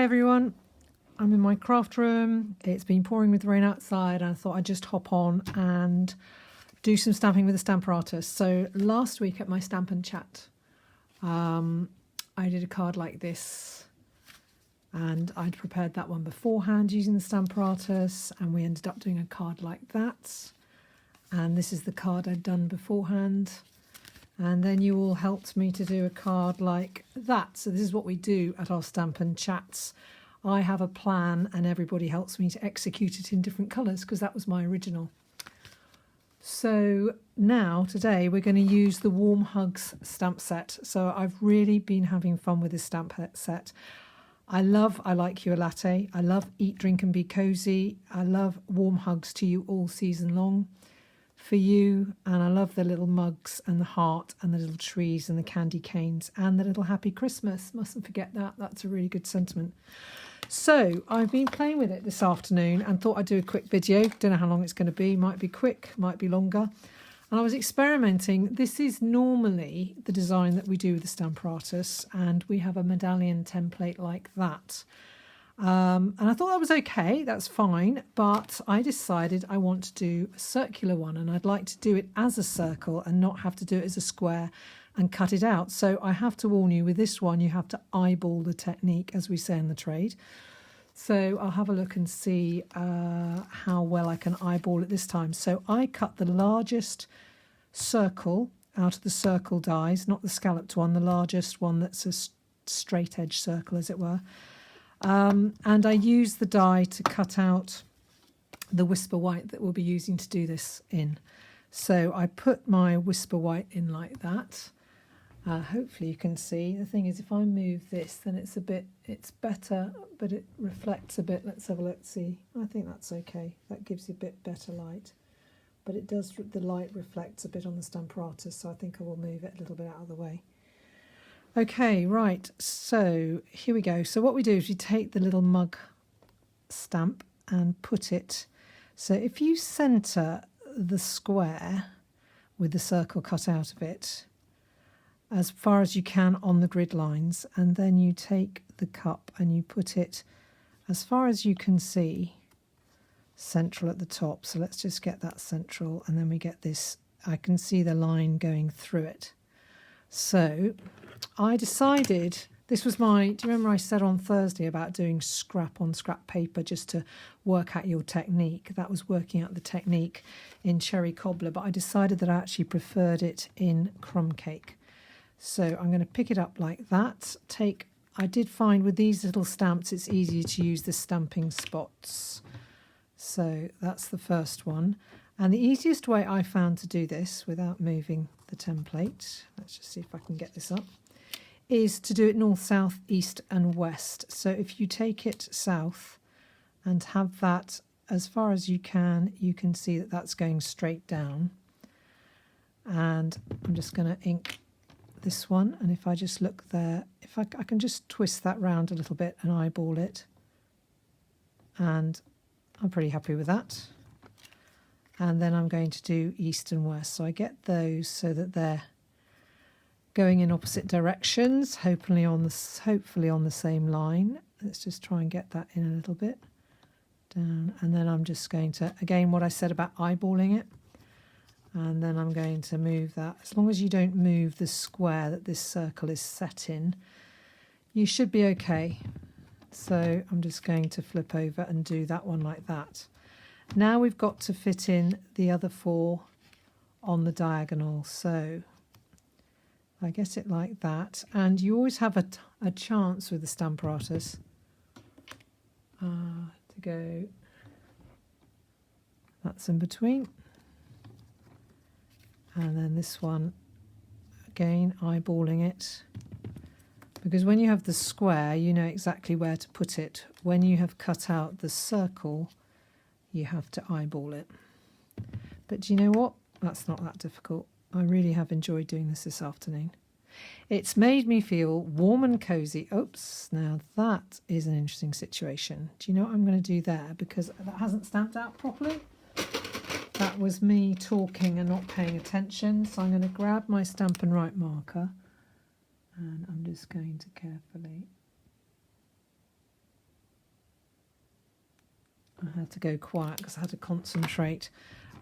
everyone, I'm in my craft room. It's been pouring with rain outside and I thought I'd just hop on and do some stamping with the Stamparatus. So last week at my Stamp and Chat, I did a card like this and I'd prepared that one beforehand using the Stamparatus, and we ended up doing a card like that. And this is the card I'd done beforehand. And then you all helped me to do a card like that. So this is what we do at our Stamp and Chats. I have a plan and everybody helps me to execute it in different colours because that was my original. So now, today, we're going to use the Warm Hugs stamp set. So I've really been having fun with this stamp set. I like you a latte. I love Eat, Drink and Be Cozy. I love warm hugs to you all season long for you. And I love the little mugs and the heart and the little trees and the candy canes and the little happy Christmas. Mustn't forget that. That's a really good sentiment. So I've been playing with it this afternoon and thought I'd do a quick video. Don't know how long it's going to be. Might be quick, might be longer. And I was experimenting. This is normally the design that we do with the Stamparatus, and we have a medallion template like that. And I thought that was okay, that's fine, but I decided I want to do a circular one, and I'd like to do it as a circle and not have to do it as a square and cut it out. So I have to warn you, with this one you have to eyeball the technique, as we say in the trade. So I'll have a look and see how well I can eyeball it this time. So I cut the largest circle out of the circle dies, not the scalloped one, the largest one that's a straight edge circle, as it were. And I use the die to cut out the Whisper White that we'll be using to do this in. So I put my Whisper White in like that. Hopefully you can see. The thing is, if I move this, then it's better, but it reflects a bit. Let's have a look, see. I think that's okay. That gives you a bit better light. But it does, the light reflects a bit on the Stamparatus, so I think I will move it a little bit out of the way. Okay, right, so here we go. So what we do is we take the little mug stamp and put it. So if you centre the square with the circle cut out of it, as far as you can on the grid lines, and then you take the cup and you put it as far as you can see central at the top. So let's just get that central, and then we get this, I can see the line going through it. So I decided, this was my, do you remember I said on Thursday about doing scrap on scrap paper just to work out your technique? That was working out the technique in cherry cobbler, but I decided that I actually preferred it in crumb cake. So I'm going to pick it up like that. I did find with these little stamps it's easier to use the stamping spots. So that's the first one. And the easiest way I found to do this without moving the template, let's just see if I can get this up, is to do it north, south, east and west. So if you take it south and have that as far as you can see that that's going straight down. And I'm just going to ink this one, and if I just look there, if I can just twist that round a little bit and eyeball it, and I'm pretty happy with that. And then I'm going to do east and west, so I get those so that they're going in opposite directions, hopefully on the same line. Let's just try and get that in a little bit down, and then I'm just going to, again, what I said about eyeballing it. And then I'm going to move that. As long as you don't move the square that this circle is set in, you should be okay. So I'm just going to flip over and do that one like that. Now we've got to fit in the other four on the diagonal. So I get it like that. And you always have a chance with the Stamparatus to go, that's in between. And then this one, again, eyeballing it. Because when you have the square, you know exactly where to put it. When you have cut out the circle, you have to eyeball it. But do you know what? That's not that difficult. I really have enjoyed doing this afternoon. It's made me feel warm and cozy. Oops, now that is an interesting situation. Do you know what I'm going to do there? Because that hasn't stamped out properly. That was me talking and not paying attention. So I'm going to grab my Stamp and Write marker, and I'm just going to carefully I had to go quiet because I had to concentrate.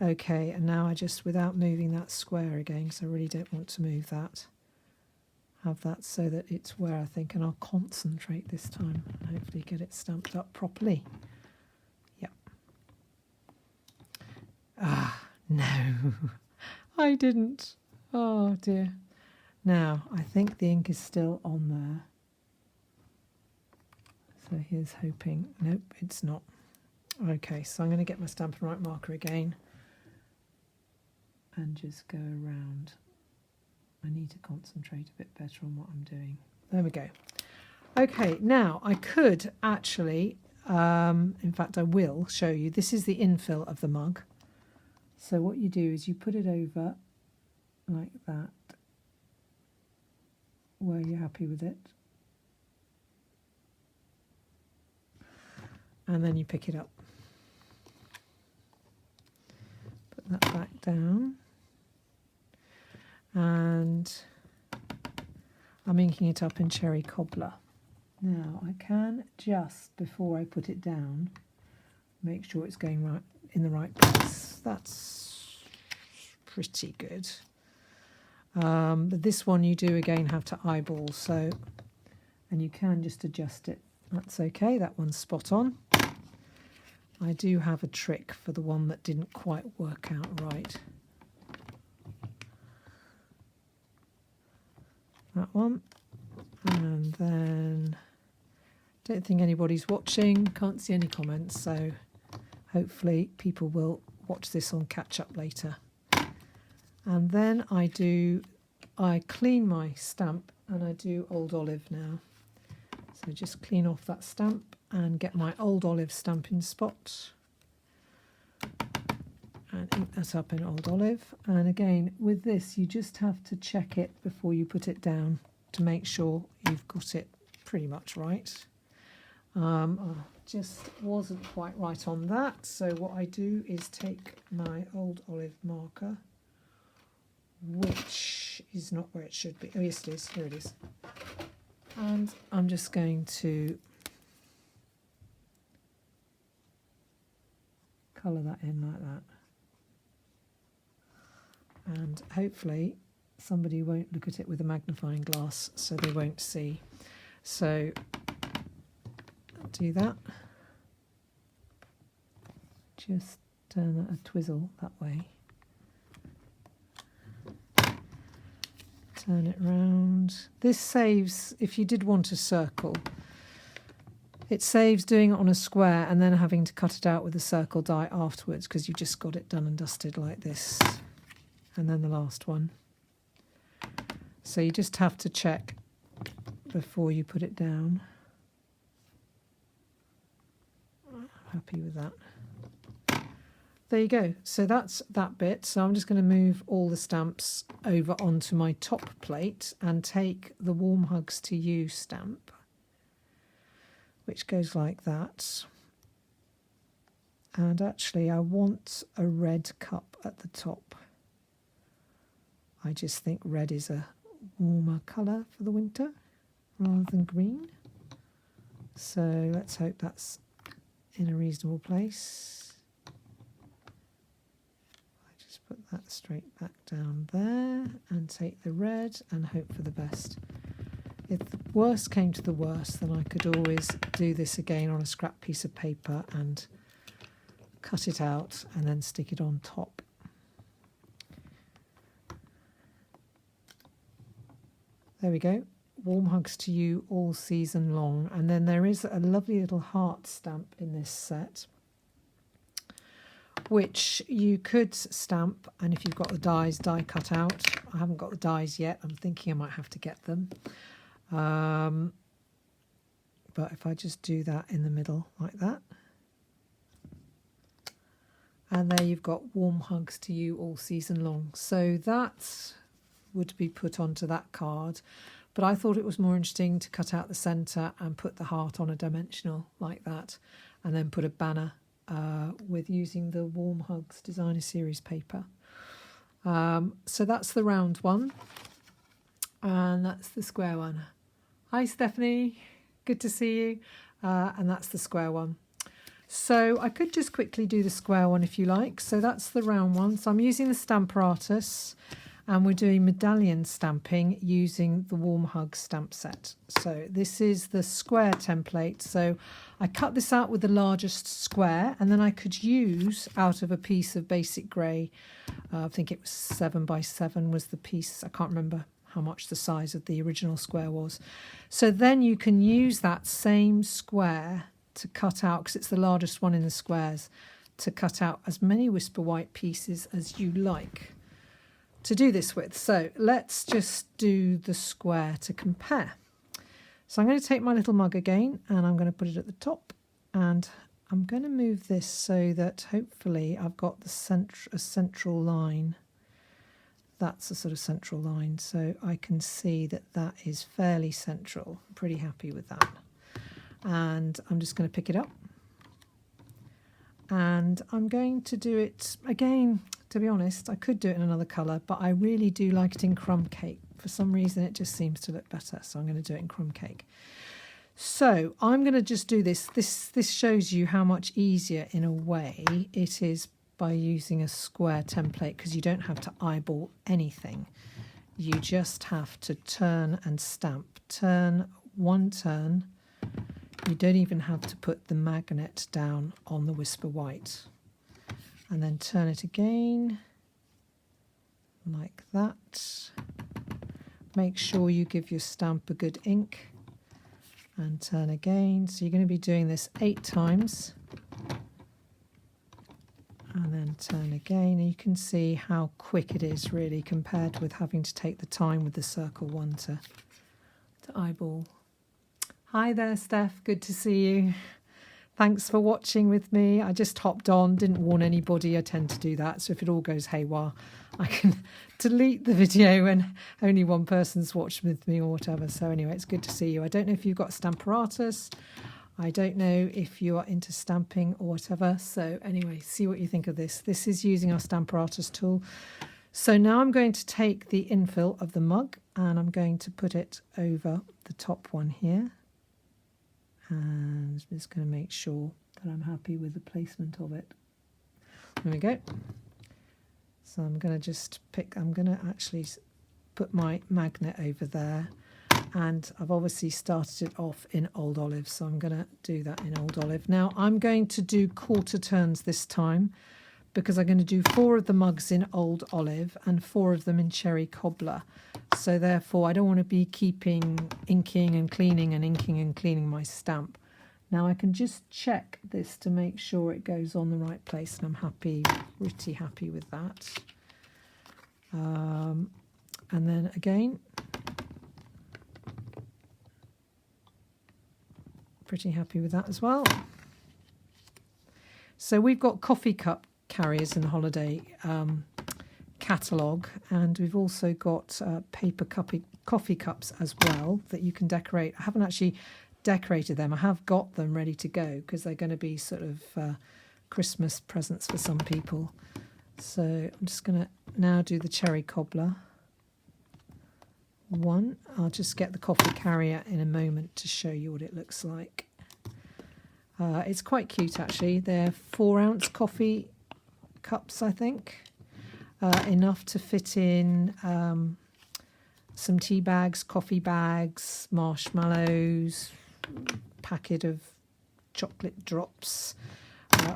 Okay, and now I just, without moving that square again, because I really don't want to move that, have that so that it's where I think, and I'll concentrate this time and hopefully get it stamped up properly. Yep. Ah, no, I didn't. Oh dear. Now, I think the ink is still on there. So here's hoping. Nope, it's not. Okay, so I'm going to get my Stamparatus marker again and just go around. I need to concentrate a bit better on what I'm doing. There we go. Okay, now I could actually, in fact I will show you, this is the infill of the mug. So what you do is you put it over like that, where you're happy with it. And then you pick it up. Put that back down. And I'm inking it up in Cherry Cobbler. Now I can just, before I put it down, make sure it's going right in the right place. That's pretty good. But this one you do again have to eyeball, so, and you can just adjust it. That's okay, that one's spot on. I do have a trick for the one that didn't quite work out right. That one. And then, don't think anybody's watching, can't see any comments, so hopefully people will watch this on catch up later. And then I clean my stamp and I do Old Olive now. So just clean off that stamp and get my Old Olive stamping spot and ink that up in Old Olive. And again, with this, you just have to check it before you put it down to make sure you've got it pretty much right. I just wasn't quite right on that. So what I do is take my Old Olive marker, which is not where it should be. Oh, yes, it is. Here it is. And I'm just going to colour that in like that. And hopefully somebody won't look at it with a magnifying glass so they won't see. So I'll do that. Just turn that a twizzle that way. Turn it round. This saves, if you did want a circle, it saves doing it on a square and then having to cut it out with a circle die afterwards, because you just got it done and dusted like this. And then the last one. So you just have to check before you put it down. I'm happy with that. There you go. So that's that bit. So I'm just going to move all the stamps over onto my top plate and take the Warm Hugs to You stamp, which goes like that. And actually I want a red cup at the top. I just think red is a warmer colour for the winter rather than green. So let's hope that's in a reasonable place. Put that straight back down there and take the red and hope for the best. If the worst came to the worst, then I could always do this again on a scrap piece of paper and cut it out and then stick it on top. There we go. Warm Hugs to You all season long. And then there is a lovely little heart stamp in this set, which you could stamp, and if you've got the die cut out. I haven't got the dies yet. I'm thinking I might have to get them. But if I just do that in the middle like that. And there you've got Warm Hugs to You all season long. So that would be put onto that card. But I thought it was more interesting to cut out the centre and put the heart on a dimensional like that, and then put a banner with using the Warm Hugs Designer Series paper. So that's the round one, and that's the square one. Hi Stephanie, good to see you. And that's the square one. So I could just quickly do the square one if you like. So that's the round one. So I'm using the Stamparatus, and we're doing medallion stamping using the Warm Hug stamp set. So this is the square template. So I cut this out with the largest square, and then I could use out of a piece of basic grey, I think it was 7 by 7 was the piece. I can't remember how much the size of the original square was. So then you can use that same square to cut out, because it's the largest one in the squares, to cut out as many Whisper White pieces as you like to do this with. So let's just do the square to compare. So I'm going to take my little mug again, and I'm going to put it at the top, and I'm going to move this so that hopefully I've got the central line. That's a sort of central line, so I can see that that is fairly central. I'm pretty happy with that. And I'm just going to pick it up, and I'm going to do it again. To be honest, I could do it in another colour, but I really do like it in crumb cake. For some reason, it just seems to look better, so I'm going to do it in crumb cake. So I'm going to just do this. This shows you how much easier, in a way, it is by using a square template, because you don't have to eyeball anything. You just have to turn and stamp. Turn, one turn. You don't even have to put the magnet down on the Whisper White. And then turn it again, like that. Make sure you give your stamp a good ink, and turn again. So you're going to be doing this 8 times. And then turn again, and you can see how quick it is really, compared with having to take the time with the circle one to eyeball. Hi there, Steph, good to see you. Thanks for watching with me. I just hopped on, didn't warn anybody. I tend to do that, so if it all goes haywire, I can delete the video when only one person's watched with me or whatever. So anyway, it's good to see you. I don't know if you've got Stamparatus. I don't know if you are into stamping or whatever. So anyway, see what you think of this. This is using our Stamparatus tool. So now I'm going to take the infill of the mug, and I'm going to put it over the top one here. And I'm just going to make sure that I'm happy with the placement of it. There we go. So I'm going to just I'm going to actually put my magnet over there. And I've obviously started it off in Old Olive, so I'm going to do that in Old Olive. Now I'm going to do quarter turns this time, because I'm going to do 4 of the mugs in Old Olive and 4 of them in Cherry Cobbler. So therefore I don't want to be keeping inking and cleaning and inking and cleaning my stamp. Now I can just check this to make sure it goes on the right place, and I'm happy, pretty happy with that. And then again, pretty happy with that as well. So we've got coffee cup carriers in the holiday catalogue, and we've also got paper coffee cups as well that you can decorate. I haven't actually decorated them. I have got them ready to go, because they're going to be sort of Christmas presents for some people. So I'm just going to now do the Cherry Cobbler one. I'll just get the coffee carrier in a moment to show you what it looks like. It's quite cute actually. They're 4-ounce coffee cups, I think. Enough to fit in some tea bags, coffee bags, marshmallows, packet of chocolate drops,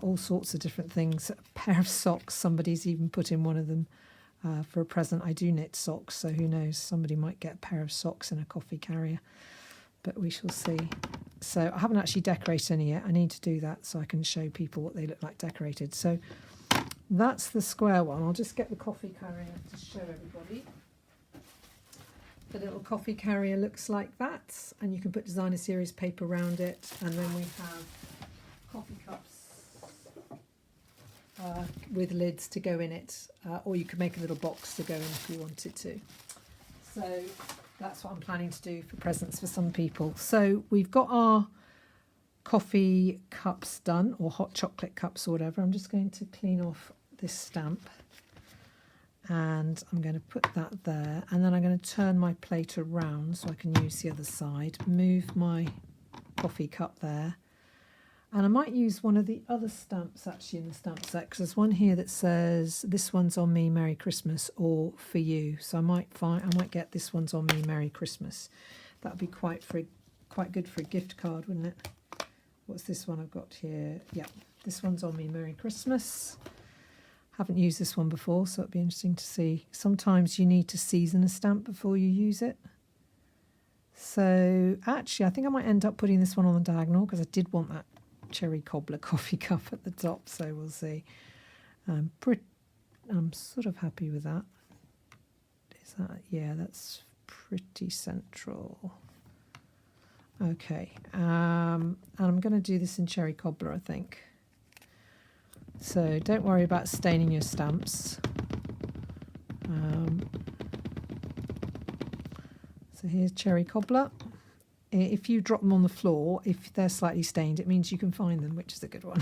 all sorts of different things. A pair of socks, somebody's even put in one of them for a present. I do knit socks, so who knows, somebody might get a pair of socks in a coffee carrier, but we shall see. So I haven't actually decorated any yet. I need to do that so I can show people what they look like decorated. So that's the square one. I'll just get the coffee carrier to show everybody. The little coffee carrier looks like that, and you can put designer series paper around it, and then we have coffee cups with lids to go in it, or you could make a little box to go in if you wanted to. So that's what I'm planning to do for presents for some people. So we've got our coffee cups done, or hot chocolate cups or whatever. I'm just going to clean off this stamp, and I'm going to put that there, and then I'm going to turn my plate around so I can use the other side, move my coffee cup there, And I might use one of the other stamps actually in the stamp set, because there's one here that says this one's on me, Merry Christmas, or for you. So I might get this one's on me, Merry Christmas. That'd be quite good for a gift card, wouldn't it? What's this one I've got here? Yeah, this one's on me, Merry Christmas. Haven't used this one before, so it'd be interesting to see. Sometimes you need to season a stamp before you use it. So actually, I think I might end up putting this one on the diagonal, because I did want that cherry cobbler coffee cup at the top, so we'll see. I'm sort of happy with that. Is that, yeah, that's pretty central. Okay, and I'm going to do this in cherry cobbler, I think. So don't worry about staining your stamps. So here's cherry cobbler. If you drop them on the floor, if they're slightly stained, it means you can find them, which is a good one.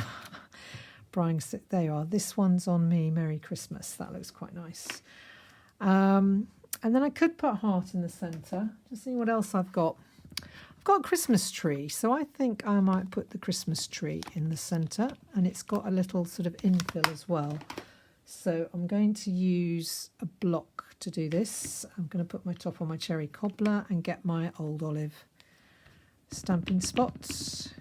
Brian, there you are. This one's on me, Merry Christmas. That looks quite nice. And then I could put a heart in the centre. Just seeing what else I've got. I've got a Christmas tree, so I think I might put the Christmas tree in the centre, and it's got a little sort of infill as well. So I'm going to use a block to do this. I'm going to put my top on my cherry cobbler and get my old olive stamping spots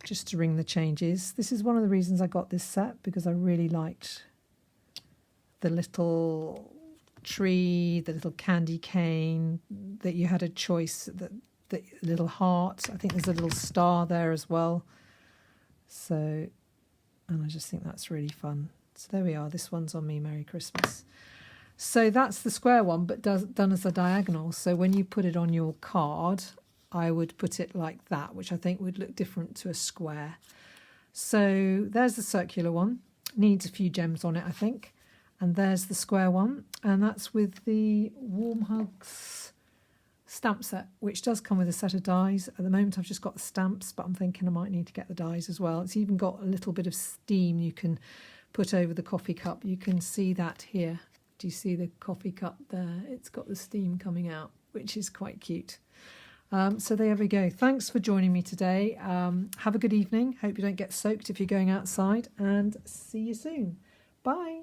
just to ring the changes. This is one of the reasons I got this set, because I really liked the little tree, the little candy cane, that you had a choice, the little heart. I think there's a little star there as well. So, and I just think that's really fun. So there we are. This one's on me, Merry Christmas. So that's the square one, but done as a diagonal. So when you put it on your card, I would put it like that, which I think would look different to a square. So there's the circular one. Needs a few gems on it, I think. And there's the square one. And that's with the Warm Hugs stamp set, which does come with a set of dies. At the moment, I've just got the stamps, but I'm thinking I might need to get the dies as well. It's even got a little bit of steam you can put over the coffee cup. You can see that here. Do you see the coffee cup there? It's got the steam coming out, which is quite cute. So there we go. Thanks for joining me today. Have a good evening. Hope you don't get soaked if you're going outside, and see you soon. Bye.